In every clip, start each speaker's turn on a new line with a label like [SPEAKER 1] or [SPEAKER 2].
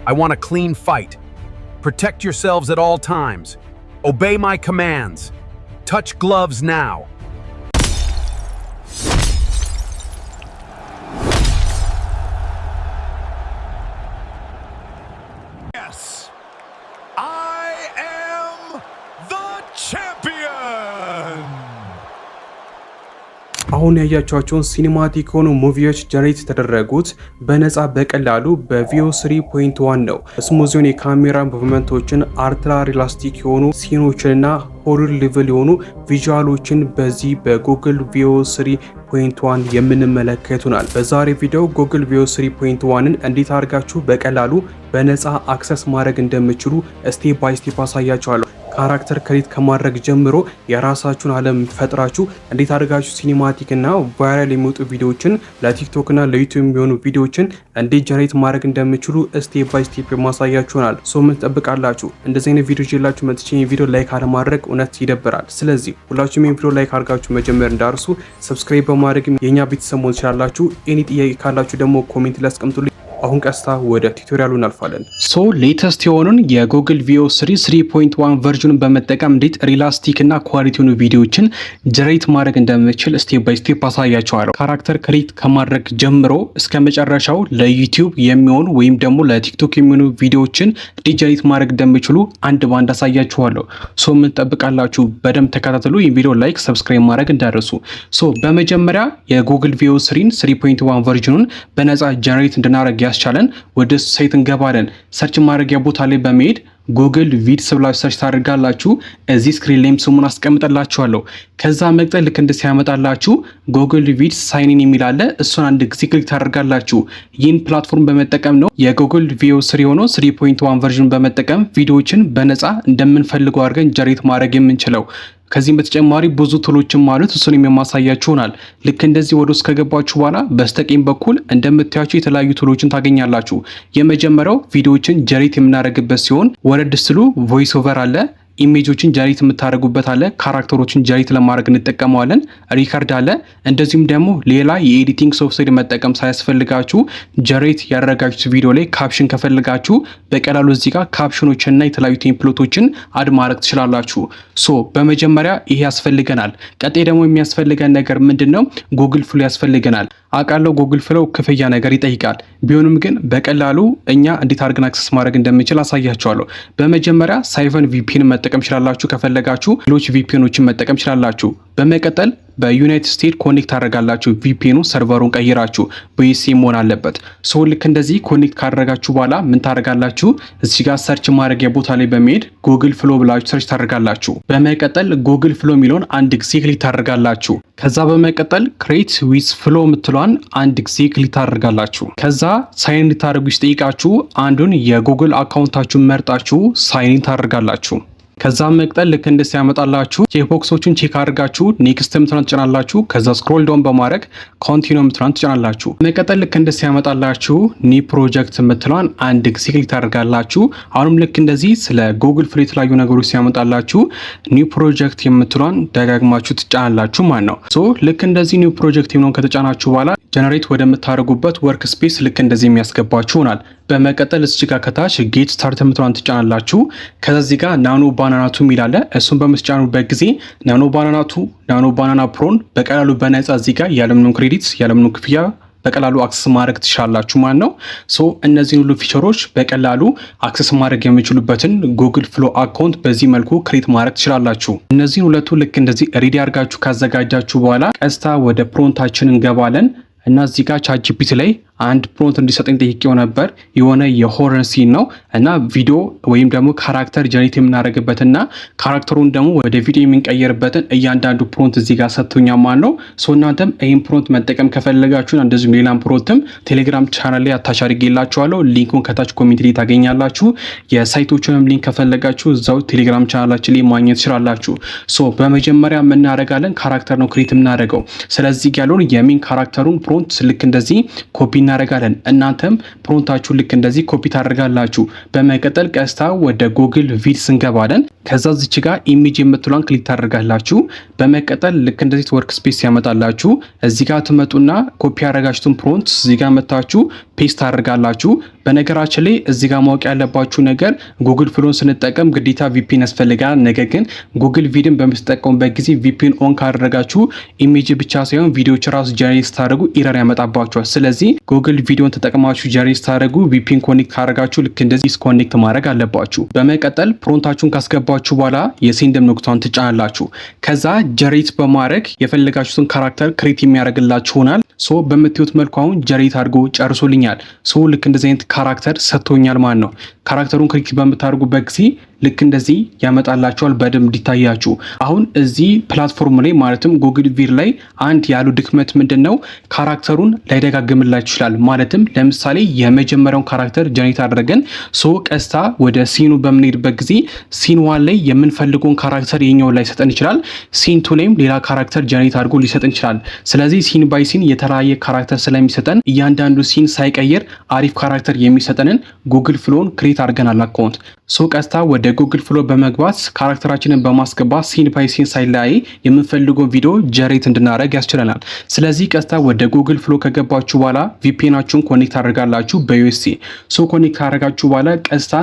[SPEAKER 1] I want a clean fight. Protect yourselves at all times. Obey my commands. Touch gloves now.
[SPEAKER 2] Yes, I am the champion.
[SPEAKER 3] አሁን ያያችኋቸውን ሲኒማቲክ ሆኑ ሙቪዎች ጀነሬት ተደረጉት በነፃ በቀላሉ በVO3.1 ነው። ስሙዚዮን የካሜራ ሙቭመንቶችን አልትራ ሪላስቲክ የሆኑ ሲኖችንና ሆሪር ሌቭል የሆኑ ቪዥዋሎችን በዚህ በጉግል VO3.1 የምንመለከቱናል። በዛሬ ቪዲዮ ጉግል VO3.1ን እንዴት አድርጋችሁ በቀላሉ በነፃ አክሰስ ማድረግ እንደምትችሉ ስቴፕ ባይ ስቴፕ አሳያችኋለሁ። ካራክተር ክሬት ከማድረግ ጀምሮ የራሳችሁን ዓለም ፈጥራችሁ እንዴት አድርጋችሁ ሲኒማቲክ እና ቫይራል የሚወጡ ቪዲዮዎችን ለቲክቶክ እና ለዩቲዩብ የሚሆኑ ቪዲዮዎችን እንዴት ጀነሬት ማድረግ እንደምትችሉ ስቴፕ ባይ ስቴፕ ማሳያችሁናል። ሶ ምን ትጠብቃላችሁ? እንደዚህ አይነት ቪዲዮዎች ይላችሁ መጥቼ ቪዲዮ ላይክ አለማድረግ እውነት ይደብራል። ስለዚህ ሁላችሁም ቪዲዮ ላይክ አድርጋችሁ መጀመር እንዳርሱ፣ ሰብስክራይብ በማድረግ የኛ ቤተሰብ መሆን ትችላላችሁ። ኤኒ ጥያቄ ካላችሁ ደግሞ ኮሜንት ላይ አስቀምጡልኝ። አሁን ቀስታ ወደ ቱቶሪያሉ እናልፋለን። ሶ ሌተስት የሆኑን የጉግል VO3 3.1 ቨርዥኑን በመጠቀም እንዴት ሪላስቲክ እና ኳሊቲ የሆኑ ቪዲዮዎችን ጀነሬት ማድረግ እንደምችል ስቴፕ ባይ ስቴፕ አሳያችኋለሁ። ካራክተር ክሬት ከማድረግ ጀምሮ እስከ መጨረሻው ለዩቲዩብ የሚሆኑ ወይም ደግሞ ለቲክቶክ የሚሆኑ ቪዲዮዎችን እንዴት ጀነሬት ማድረግ እንደምችሉ አንድ ባንድ አሳያችኋለሁ። ሶ ምን ትጠብቃላችሁ? በደንብ ተከታተሉ። ይህ ቪዲዮ ላይክ፣ ሰብስክራይብ ማድረግ እንዳትረሱ። ሶ በመጀመሪያ የጉግል VO3 3.1 ቨርዥኑን በነፃ ጀነሬት እንድናደርግ ያስቻለን ወደ ሳይት እንገባለን። ሰርች ማድረጊያ ቦታ ላይ በመሄድ ጉግል ቪድስ ብላችሁ ሰርች ታደርጋላችሁ። እዚህ ስክሪን ላይም ስሙን አስቀምጥላችኋለሁ። ከዛ መቅጠል ልክ እንደዚህ ያመጣላችሁ ጉግል ቪድስ ሳይን ኢን የሚል አለ። እሱን አንድ ጊዜ ክሊክ ታደርጋላችሁ። ይህን ፕላትፎርም በመጠቀም ነው የጉግል VO3 የሆነው 3.1 ቨርዥን በመጠቀም ቪዲዮዎችን በነፃ እንደምንፈልገው አድርገን ጀነሬት ማድረግ የምንችለው። ከዚህም በተጨማሪ ብዙ ቱሎችም ማለት እሱንም የማሳያችሁ ይሆናል። ልክ እንደዚህ ወደ ውስጥ ከገባችሁ በኋላ በስተቀኝ በኩል እንደምታዩቸው የተለያዩ ቱሎችን ታገኛላችሁ። የመጀመሪያው ቪዲዮዎችን ጀነሬት የምናደርግበት ሲሆን ወረድ ስሉ ቮይስ ኦቨር አለ። ኢሜጆችን ጀነሬት የምታደርጉበት አለ። ካራክተሮችን ጀነሬት ለማድረግ እንጠቀመዋለን። ሪከርድ አለ። እንደዚሁም ደግሞ ሌላ የኤዲቲንግ ሶፍትዌር መጠቀም ሳያስፈልጋችሁ ጀነሬት ያደረጋችሁት ቪዲዮ ላይ ካፕሽን ከፈልጋችሁ በቀላሉ እዚህ ጋር ካፕሽኖችንና የተለያዩ ቴምፕሌቶችን አድ ማድረግ ትችላላችሁ። ሶ በመጀመሪያ ይሄ ያስፈልገናል። ቀጣይ ደግሞ የሚያስፈልገን ነገር ምንድነው? ጉግል ፍሎ ያስፈልገናል። አውቃለሁ ጉግል ፍሎ ክፍያ ነገር ይጠይቃል። ቢሆንም ግን በቀላሉ እኛ እንዴት አድርገን አክሰስ ማድረግ እንደምንችል አሳያችኋለሁ። በመጀመሪያ ሳይፈን VPN መጠቀም ይችላላችሁ። ከፈለጋችሁ ሌሎች VPNዎችን መጠቀም ይችላላችሁ። በመቀጠል በዩናይትድ ስቴትስ ኮኔክት ታደርጋላችሁ። VPN ሰርቨሩን ቀይራችሁ በዩኤስኤ መሆን አለበት። ሶ ልክ እንደዚህ ኮኔክት ካደረጋችሁ በኋላ ምን ታደርጋላችሁ? እዚህ ጋር ሰርች ማድረጊያ ቦታ ላይ በመሄድ ጉግል ፍሎ ብላችሁ ሰርች ታደርጋላችሁ። በመቀጠል ጉግል ፍሎ የሚለውን አንድ ጊዜ ክሊክ ታደርጋላችሁ። ከዛ በመቀጠል ክሬት ዊዝ ፍሎ የምትሏን አንድ ጊዜ ክሊክ ታደርጋላችሁ። ከዛ ሳይን እንድታደርጉ ሲጠይቃችሁ አንዱን የጉግል አካውንታችሁን መርጣችሁ ሳይን ታደርጋላችሁ። ከዛ መቅጠል ልክ እንደዚህ ያመጣላችሁ። ቼክቦክሶቹን ቼክ አድርጋችሁ ኔክስት ምትራን ትጫናላችሁ። ከዛ ስክሮል ዳውን በማድረግ ኮንቲኒው ምትራን ትጫናላችሁ። መቀጠል ልክ እንደዚህ ያመጣላችሁ። ኒ ፕሮጀክት ምትሏን አንድ ጊዜ ክሊክ ታደርጋላችሁ። አሁንም ልክ እንደዚህ ስለ ጉግል ፍሎ የተለያዩ ነገሮች ሲያመጣላችሁ ኒ ፕሮጀክት የምትሏን ደጋግማችሁ ትጫናላችሁ ማለት ነው። ሶ ልክ እንደዚህ ኒ ፕሮጀክት የሚሆን ከተጫናችሁ በኋላ ጀነሬት ወደምታደርጉበት ወርክ ስፔስ ልክ እንደዚህ የሚያስገባችሁ ይሆናል። በመቀጠል እዚህ ጋር ከታች ጌት ስታርት የምትሏን ትጫናላችሁ። ከዚህ ጋር ናኖ ባናናቱ የሚል አለ። እሱን በምትጫኑበት ጊዜ ናኖ ባናና ፕሮን በቀላሉ በነፃ እዚህ ጋር ያለምንም ክሬዲት ያለምንም ክፍያ በቀላሉ አክሰስ ማድረግ ትችላላችሁ ማለት ነው። ሶ እነዚህን ሁሉ ፊቸሮች በቀላሉ አክሰስ ማድረግ የሚችሉበትን ጉግል ፍሎ አካውንት በዚህ መልኩ ክሬት ማድረግ ትችላላችሁ። እነዚህን ሁለቱ ልክ እንደዚህ ሬዲ አድርጋችሁ ካዘጋጃችሁ በኋላ ቀስታ ወደ ፕሮንታችን እንገባለን እና እዚህ ጋር ቻትጂፒቲ ላይ አንድ ፕሮምፕት እንዲሰጠኝ ጠይቄው ነበር። የሆነ የሆረር ሲን ነው እና ቪዲዮ ወይም ደግሞ ካራክተር ጀነሬት የምናደርግበትና ካራክተሩን ደግሞ ወደ ቪዲዮ የምንቀየርበትን እያንዳንዱ ፕሮምፕት እዚህ ጋር ሰጥቶኛል ማለት ነው። ሶ እናንተም ይሄን ፕሮምፕት መጠቀም ከፈለጋችሁ እንደዚሁም ሌላም ፕሮምፕትም ቴሌግራም ቻናል ላይ አታች አድርጌላችኋለሁ። ሊንኩን ከታች ኮሜንት ላይ ታገኛላችሁ። የሳይቶቹንም ሊንክ ከፈለጋችሁ እዛው ቴሌግራም ቻናላችን ላይ ማግኘት ትችላላችሁ። ሶ በመጀመሪያ ምን እናደርጋለን? ካራክተር ነው ክሬት የምናደርገው። ስለዚህ ያለውን የሚን ካራክተሩን ፕሮምፕት ልክ እንደዚህ ኮፒ እናደርጋለን። እናንተም ፕሮምፕታችሁ ልክ እንደዚህ ኮፒ ታደርጋላችሁ። በመቀጠል ቀስታ ወደ ጉግል ቪድስ እንገባለን። ከዛ እዚች ጋር ኢሜጅ የምትሏን ክሊክ ታደርጋላችሁ። በመቀጠል ልክ እንደዚህ ወርክ ስፔስ ያመጣላችሁ። እዚህ ጋር ትመጡና ኮፒ ያደረጋችሁትን ፕሮምፕት እዚህ ጋር መታችሁ ፔስት ታደርጋላችሁ። በነገራችን ላይ እዚህ ጋር ማወቅ ያለባችሁ ነገር ጉግል ፍሎን ስንጠቀም ግዴታ ቪፒኤን ያስፈልጋል። ነገር ግን ጉግል ቪዲዮን በምትጠቀሙበት ጊዜ ቪፒኤን ኦን ካደረጋችሁ ኢሜጅ ብቻ ሳይሆን ቪዲዮዎች ራሱ ጀነሬት ስታደርጉ ኢረር ያመጣባችኋል። ስለዚህ ጉግል ቪዲዮን ተጠቅማችሁ ጀነሬት ስታደርጉ ቪፒኤን ኮኔክት ካደረጋችሁ ልክ እንደዚህ ዲስኮኔክት ማድረግ አለባችሁ። በመቀጠል ፕሮንታችሁን ካስገባችሁ በኋላ የሴንድ ምልክቷን ትጫናላችሁ። ከዛ ጀነሬት በማድረግ የፈለጋችሁትን ካራክተር ክሬት የሚያደርግላችሁ ይሆናል። ሶ በምትዩት መልኩ አሁን ጀነሬት አድርጎ ጨርሶልኛል። ሶ ልክ እንደዚህ አይነት ካራክተር ሰጥቶኛል ማለት ነው። ካራክተሩን ክሊክ በምታደርጉበት ጊዜ ልክ እንደዚህ ያመጣላችኋል በደንብ እንዲታያችሁ። አሁን እዚህ ፕላትፎርም ላይ ማለትም ጉግል ቪር ላይ አንድ ያሉ ድክመት ምንድነው? ካራክተሩን ላይደጋግምላችሁ ይችላል። ማለትም ለምሳሌ የመጀመሪያውን ካራክተር ጀነሬት አድርገን ሶ ቀስታ ወደ ሲኑ በምንሄድበት ጊዜ ሲን ዋን ላይ የምንፈልገውን ካራክተር የኛውን ላይ ሰጠን ይችላል። ሲን ቱ ላይም ሌላ ካራክተር ጀነሬት አድርጎ ሊሰጠን ይችላል። ስለዚህ ሲን ባይ ሲን የተለያየ ካራክተር ስለሚሰጠን እያንዳንዱ ሲን ሳይቀየር አሪፍ ካራክተር የሚሰጠንን ጉግል ፍሎን ክሬት አድርገናል አካውንት። ሶ ቀስታ ወደ ጉግል ፍሎ በመግባት ካራክተራችንን በማስገባት ሲን ባይ ሲን ሳይለያይ የምንፈልገውን ቪዲዮ ጀነሬት እንድናደርግ ያስችለናል። ስለዚህ ቀስታ ወደ ጉግል ፍሎ ከገባችሁ በኋላ ቪፒኤናችሁን ኮኔክት አድርጋላችሁ በዩኤስሲ። ሶ ኮኔክት ካደረጋችሁ በኋላ ቀስታ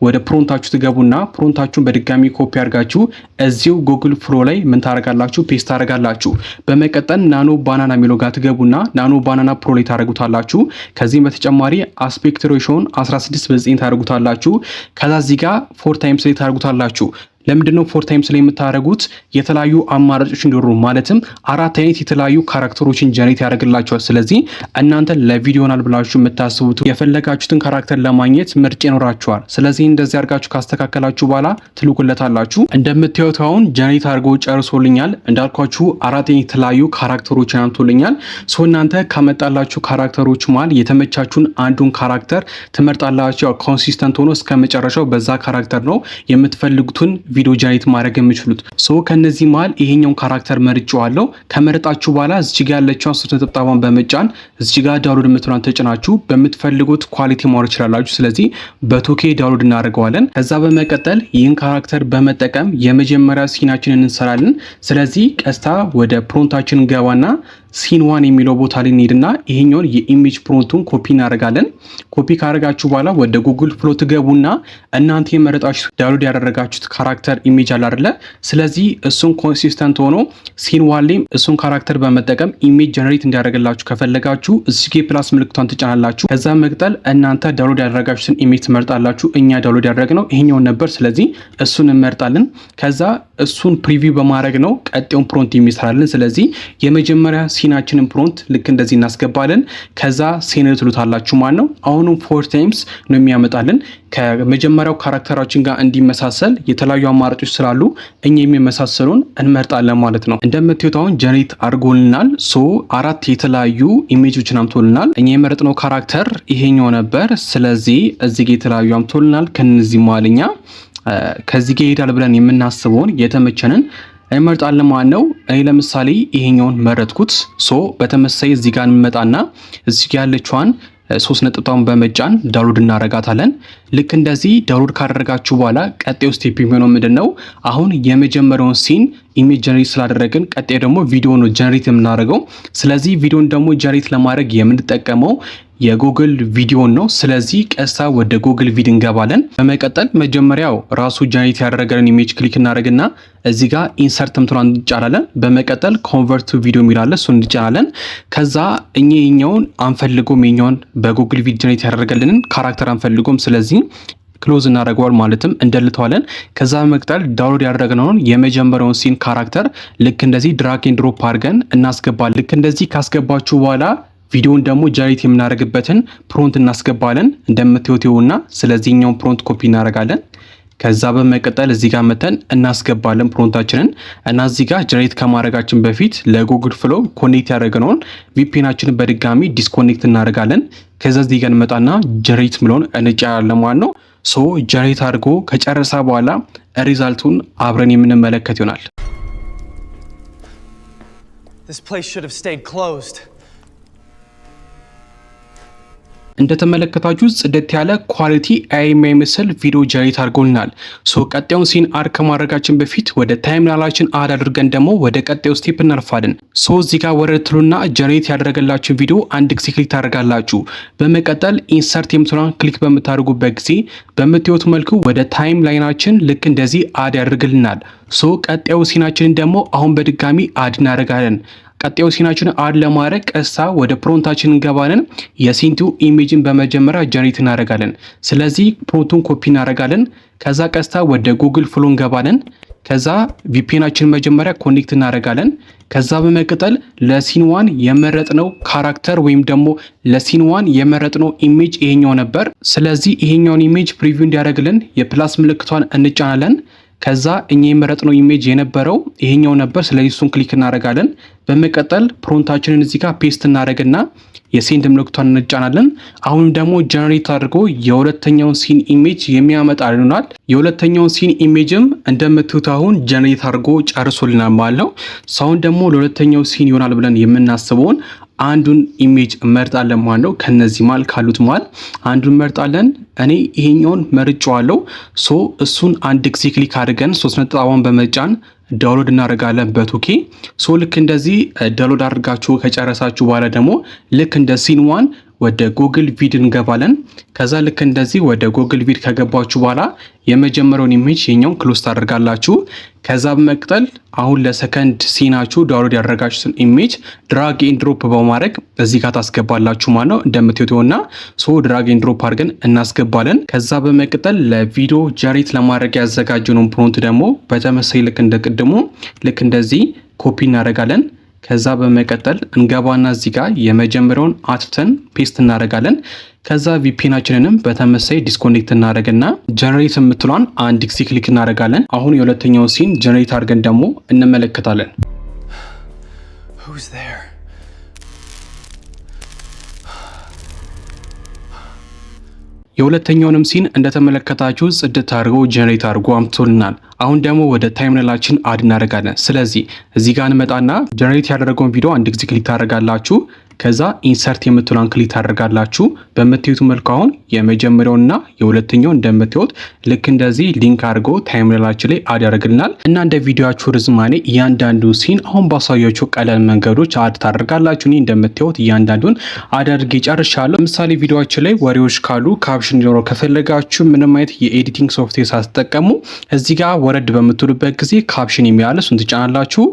[SPEAKER 3] ወደ ፕሮንታችሁ ትገቡና ፕሮንታችሁን በድጋሚ ኮፒ አድርጋችሁ እዚሁ ጉግል ፍሎ ላይ ምን ታደርጋላችሁ? ፔስት ታደርጋላችሁ። በመቀጠል ናኖ ባናና የሚለው ጋር ትገቡና ናኖ ባናና ፕሮ ላይ ታደርጉታላችሁ። ከዚህም በተጨማሪ አስፔክት ሬሾን 16:9 ታደርጉታላችሁ። ከዛ እዚህ ጋር 4 ታይምስ ላይ ታደርጉታላችሁ። ለምንድነው 4 ታይምስ ላይ የምታደርጉት? የተለያዩ አማራጮች እንዲኖሩ ማለትም 4 አይነት የተለያዩ ካራክተሮችን ጀነሬት ያደርግላችኋል። ስለዚህ እናንተ ለቪዲዮ ናል ብላችሁ የምታስቡት የፈለጋችሁትን ካራክተር ለማግኘት ምርጫ ይኖራችኋል። ስለዚህ እንደዚህ አድርጋችሁ ካስተካከላችሁ በኋላ ትልኩለታላችሁ። እንደምታዩት አሁን ጀነሬት አድርጎ ጨርሶልኛል። እንዳልኳችሁ 4 አይነት የተለያዩ ካራክተሮችን አምጥቶልኛል። ሶ እናንተ ካመጣላችሁ ካራክተሮች መሃል የተመቻችሁን አንዱን ካራክተር ትመርጣላችሁ። ኮንሲስተንት ሆኖ እስከ መጨረሻው በዛ ካራክተር ነው የምትፈልጉትን ቪዲዮ ጀነሬት ማድረግ የምችሉት። ሶ ከነዚህ መሃል ይሄኛውን ካራክተር መርጬዋለሁ። ከመረጣችሁ በኋላ እዚህ ጋር ያለችውን ሶስት ነጥብጣቧን በመጫን እዚህ ጋር ዳውንሎድ የምትሏን ተጭናችሁ በምትፈልጉት ኳሊቲ ማውረድ ይችላላችሁ። ስለዚህ በ2K ዳውንሎድ እናደርገዋለን። ከዛ በመቀጠል ይህን ካራክተር በመጠቀም የመጀመሪያ ሲናችንን እንሰራለን። ስለዚህ ቀስታ ወደ ፕሮንታችን እንገባና ሲን ዋን የሚለው ቦታ ላይ እንሄድና ይሄኛውን የኢሜጅ ፕሮንቱን ኮፒ እናደርጋለን። ኮፒ ካደረጋችሁ በኋላ ወደ ጉግል ፍሎ ትገቡና እናንተ የመረጣችሁት ዳውንሎድ ያደረጋችሁት ካራክተር ኢሜጅ አለ አይደለ? ስለዚህ እሱን ኮንሲስተንት ሆኖ ሲን ዋን ላይ እሱን ካራክተር በመጠቀም ኢሜጅ ጀነሬት እንዲያደርግላችሁ ከፈለጋችሁ እዚህ ፕላስ ምልክቷን ትጫናላችሁ። ከዛ መቅጠል እናንተ ዳውንሎድ ያደረጋችሁትን ኢሜጅ ትመርጣላችሁ። እኛ ዳውንሎድ ያደረግነው ይሄኛውን ነበር። ስለዚህ እሱን እንመርጣለን። ከዛ እሱን ፕሪቪው በማድረግ ነው ቀጣዩን ፕሮንት የሚሰራልን። ስለዚህ የመጀመሪያ ሲናችንን ፕሮንት ልክ እንደዚህ እናስገባለን። ከዛ ሴንድ ትሉታላችሁ ማለት ነው። አሁንም 4 ታይምስ ነው የሚያመጣልን። ከመጀመሪያው ካራክተራችን ጋር እንዲመሳሰል የተለያዩ አማራጮች ስላሉ እኛ የሚመሳሰሉን እንመርጣለን ማለት ነው። እንደምታዩት አሁን ጀነሬት አድርጎልናል። ሶ 4 የተለያዩ ኢሜጆችን አምጥቶልናል። እኛ የመረጥነው ካራክተር ይሄኛው ነበር። ስለዚህ እዚህ ጋር የተለያዩ አምጥቶልናል። ከነዚህ ማለኛ ከዚህ ጋር ይሄዳል ብለን የምናስበውን የተመቸንን እንመርጣለን ማለት ነው። እኔ ለምሳሌ ይሄኛውን መረጥኩት። ሶ በተመሳሳይ እዚህ ጋር እንመጣና እዚህ ጋር ያለችዋን 3 ነጥብጣውን በመጫን ዳውንሎድ እናረጋታለን። ልክ እንደዚህ ዳውንሎድ ካደረጋችሁ በኋላ ቀጣዩ ስቴፕ የሚሆነው ምንድነው? አሁን የመጀመሪያውን ሲን ኢሜጅ ጀነሬት ስላደረግን ቀጣይ ደግሞ ቪዲዮ ነው ጀነሬት የምናደርገው። ስለዚህ ቪዲዮን ደግሞ ጀነሬት ለማድረግ የምንጠቀመው የጉግል ቪዲዮን ነው። ስለዚህ ቀስታ ወደ ጉግል ቪዲዮ እንገባለን። በመቀጠል መጀመሪያው ራሱ ጀነሬት ያደረገልን ኢሜጅ ክሊክ እናደርግና እዚህ ጋር ኢንሰርት ምትሏን እንጫናለን። በመቀጠል ኮንቨርት ቱ ቪዲዮ የሚላለ እሱን እንጫናለን። ከዛ እኛውን አንፈልገውም፣ የኛውን በጉግል ቪዲዮ ጀነሬት ያደረገልንን ካራክተር አንፈልገውም። ስለዚህ ክሎዝ እናደርገዋል ማለትም እንደልተዋለን። ከዛ በመቀጠል ዳውንሎድ ያደረግነውን የመጀመሪያውን ሲን ካራክተር ልክ እንደዚህ ድራግ ኤንድ ድሮፕ አድርገን እናስገባለን። ልክ እንደዚህ ካስገባችሁ በኋላ ቪዲዮን ደግሞ ጀነሬት የምናደርግበትን ፕሮንት እናስገባለን እንደምትዩትና ስለዚህኛውን ፕሮንት ኮፒ እናደርጋለን። ከዛ በመቀጠል እዚህ ጋር መተን እናስገባለን ፕሮንታችንን እና እዚህ ጋር ጀነሬት ከማድረጋችን በፊት ለጉግል ፍሎ ኮኔክት ያደረግነውን ቪፒኤናችንን በድጋሚ ዲስኮኔክት እናደርጋለን። ከዛ እዚህ ጋር እንመጣና ጀነሬት ምለውን እንጫናለን ማለት ነው። ሶ ጀነሬት አድርጎ ከጨረሰ በኋላ ሪዛልቱን አብረን የምንመለከት ይሆናል።
[SPEAKER 4] This place should have stayed closed.
[SPEAKER 3] እንደተመለከታችሁ ጽድት ያለ ኳሊቲ AI የሚመስል ቪዲዮ ጀነሬት አድርጎልናል። ቀጣዩን ሲን አድ ከማድረጋችን በፊት ወደ ታይምላይናችን አድ አድርገን ደግሞ ወደ ቀጣዩ ስቴፕ እናልፋለን። እዚህ ጋር ወረድ ትሉና ጀነሬት ያደረገላችሁ ቪዲዮ አንድ ጊዜ ክሊክ ታደርጋላችሁ። በመቀጠል ኢንሰርት የምትለውን ክሊክ በምታደርጉበት ጊዜ በምታዩት መልኩ ወደ ታይምላይናችን ልክ እንደዚህ አድ ያደርግልናል። ቀጣዩ ሲናችንን ደግሞ አሁን በድጋሚ አድ እናደርጋለን። ቀጣዩ ሲናችን አድ ለማድረግ ቀጥታ ወደ ፕሮንታችን እንገባለን። የሲንቱ ኢሜጅን በመጀመሪያ ጀነሬት እናደርጋለን። ስለዚህ ፕሮንቱን ኮፒ እናደርጋለን። ከዛ ቀጥታ ወደ ጉግል ፍሎ እንገባለን። ከዛ ቪፒኤናችን መጀመሪያ ኮኔክት እናደርጋለን። ከዛ በመቀጠል ለሲን ዋን የመረጥነው ካራክተር ወይም ደግሞ ለሲን ዋን የመረጥነው ኢሜጅ ይሄኛው ነበር። ስለዚህ ይሄኛውን ኢሜጅ ፕሪቪው እንዲያደርግልን የፕላስ ምልክቷን እንጫናለን። ከዛ እኛ የመረጥነው ኢሜጅ የነበረው ይሄኛው ነበር። ስለዚህ እሱን ክሊክ እናደርጋለን። በመቀጠል ፕሮንታችንን እዚህ ጋር ፔስት እናደርግና የሴንድ ምልክቷን እንጫናለን። አሁንም ደግሞ ጀነሬት አድርጎ የሁለተኛውን ሲን ኢሜጅ የሚያመጣልናል። የሁለተኛውን ሲን ኢሜጅም እንደምትዩት አሁን ጀነሬት አድርጎ ጨርሶልናል ማለት ነው። አሁን ደግሞ ለሁለተኛው ሲን ይሆናል ብለን የምናስበውን አንዱን ኢሜጅ እንመርጣለን ማለት ነው። ከነዚህ ማል ካሉት ማል አንዱን እንመርጣለን። እኔ ይሄኛውን መርጫዋለሁ። እሱን አንድ ጊዜ ክሊክ አድርገን 3 ነጥቧን በመጫን ዳውንሎድ እናደርጋለን በቱኬ። ልክ እንደዚህ ዳውንሎድ አድርጋችሁ ከጨረሳችሁ በኋላ ደግሞ ልክ እንደ ሲን ዋን ወደ ጉግል ቪድ እንገባለን። ከዛ ልክ እንደዚህ ወደ ጉግል ቪድ ከገባችሁ በኋላ የመጀመሪያውን ኢሜጅ የኛውን ክሎዝ ታደርጋላችሁ። ከዛ በመቀጠል አሁን ለሰከንድ ሲናችሁ ዳውንሎድ ያደረጋችሁትን ኢሜጅ ድራግ ኤንድ ድሮፕ በማድረግ እዚህ ጋር ታስገባላችሁ ማለት ነው። እንደምትዩትና ድራግ ኤንድ ድሮፕ አድርገን እናስገባለን። ከዛ በመቀጠል ለቪዲዮ ጀነሬት ለማድረግ ያዘጋጀነውን ፕሮንት ደግሞ በተመሳሳይ ልክ እንደቅድሙ ልክ እንደዚህ ኮፒ እናደርጋለን። ከዛ በመቀጠል እንገባና እዚህ ጋር የመጀመሪያውን አጥፍተን ፔስት እናደርጋለን። ከዛ ቪፒኤናችንንም በተመሳሳይ ዲስኮኔክት እናደርግና ጀነሬት የምትሏን አንድ ጊዜ ክሊክ እናደርጋለን። አሁን የሁለተኛውን ሲን ጀነሬት አድርገን ደግሞ እንመለከታለን። የሁለተኛውንም ሲን እንደተመለከታችሁ ጽድት አድርጎ ጀነሬት አድርጎ አምጥቶልናል። አሁን ደግሞ ወደ ታይምላይናችን አድ እናደርጋለን። ስለዚህ እዚህ ጋር እንመጣና ጀነሬት ያደረገውን ቪዲዮ አንድ ጊዜ ክሊክ ታደርጋላችሁ። ከዛ ኢንሰርት የምትሏን ክሊክ ታደርጋላችሁ። በምትዩት መልኩ አሁን የመጀመሪያውና የሁለተኛው እንደምትዩት ልክ እንደዚህ ሊንክ አድርጎ ታይምላይናችን ላይ አድ ያደርግልናል። እና እንደ ቪዲዮአችሁ ርዝማኔ እያንዳንዱ ሲን አሁን ባሳያችሁ ቀላል መንገዶች አድ ታደርጋላችሁ። እኔ እንደምትዩት እያንዳንዱን አድ አድርጌ ጨርሻለሁ። ለምሳሌ ቪዲዮአችን ላይ ወሬዎች ካሉ ካፕሽን እንዲኖረው ከፈለጋችሁ ምንም አይነት የኤዲቲንግ ሶፍትዌር ሳትጠቀሙ እዚህ ጋር ወረድ በምትሉበት ጊዜ ካፕሽን የሚያለ እሱን ትጫናላችሁ።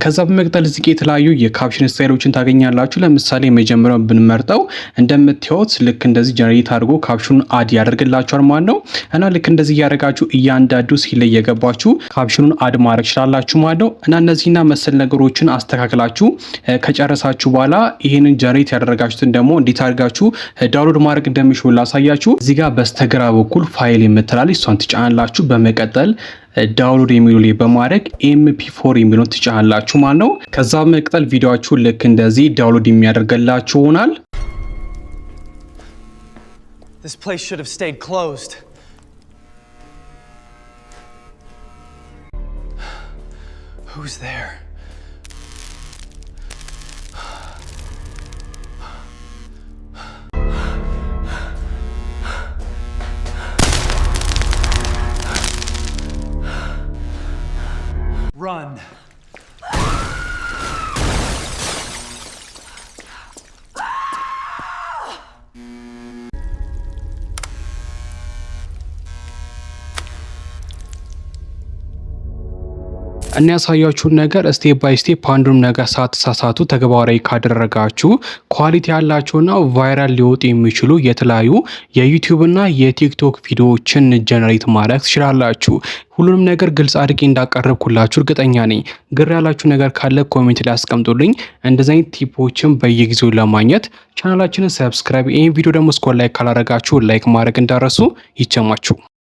[SPEAKER 3] ከዛ በመቀጠል እዚህ ጋር የተለያዩ የካፕሽን ስታይሎችን ታገኛላችሁ። ለምሳሌ መጀመሪያውን ብንመርጠው እንደምትዩት ልክ እንደዚህ ጀነሬት አድርጎ ካፕሽኑን አድ ያደርግላችኋል ማለት ነው። እና ልክ እንደዚህ ያደርጋችሁ እያንዳንዱ ሲል ላይ የገባችሁ ካፕሽኑን አድ ማድረግ ትችላላችሁ ማለት ነው። እና እነዚህና መሰል ነገሮችን አስተካክላችሁ ከጨረሳችሁ በኋላ ይሄንን ጀነሬት ያደረጋችሁትን ደግሞ እንዴት አድርጋችሁ ዳውንሎድ ማድረግ እንደምትችሉ ላሳያችሁ። እዚህ ጋር በስተግራ በኩል ፋይል የምትላለች እሷን ትጫናላችሁ። በመቀጠል ዳውንሎድ የሚሉ ላይ በማድረግ MP4 የሚለውን ትጫናላችሁ ማለት ነው። ከዛ በመቀጠል ቪዲዮአችሁ ልክ እንደዚህ ዳውንሎድ የሚያደርግላችሁ ይሆናል።
[SPEAKER 4] This place should have stayed closed. Who's there? Run.
[SPEAKER 3] እና ያሳያችሁን ነገር ስቴፕ ባይ ስቴፕ አንዱን ነገር ሳትሳሳቱ ተግባራዊ ካደረጋችሁ ኳሊቲ ያላቸውና ቫይራል ሊወጡ የሚችሉ የተለያዩ የዩቲዩብ እና የቲክቶክ ቪዲዮዎችን ጀነሬት ማድረግ ትችላላችሁ። ሁሉንም ነገር ግልጽ አድርጌ እንዳቀረብኩላችሁ እርግጠኛ ነኝ። ግር ያላችሁ ነገር ካለ ኮሜንት ላይ አስቀምጡልኝ። እንደዚህ አይነት ቲፖችን በየጊዜው ለማግኘት ቻናላችንን ሰብስክራይብ፣ ይሄን ቪዲዮ ደግሞ እስኮ ላይክ ካላረጋችሁ ላይክ ማድረግ እንዳረሱ። ይቸማችሁ።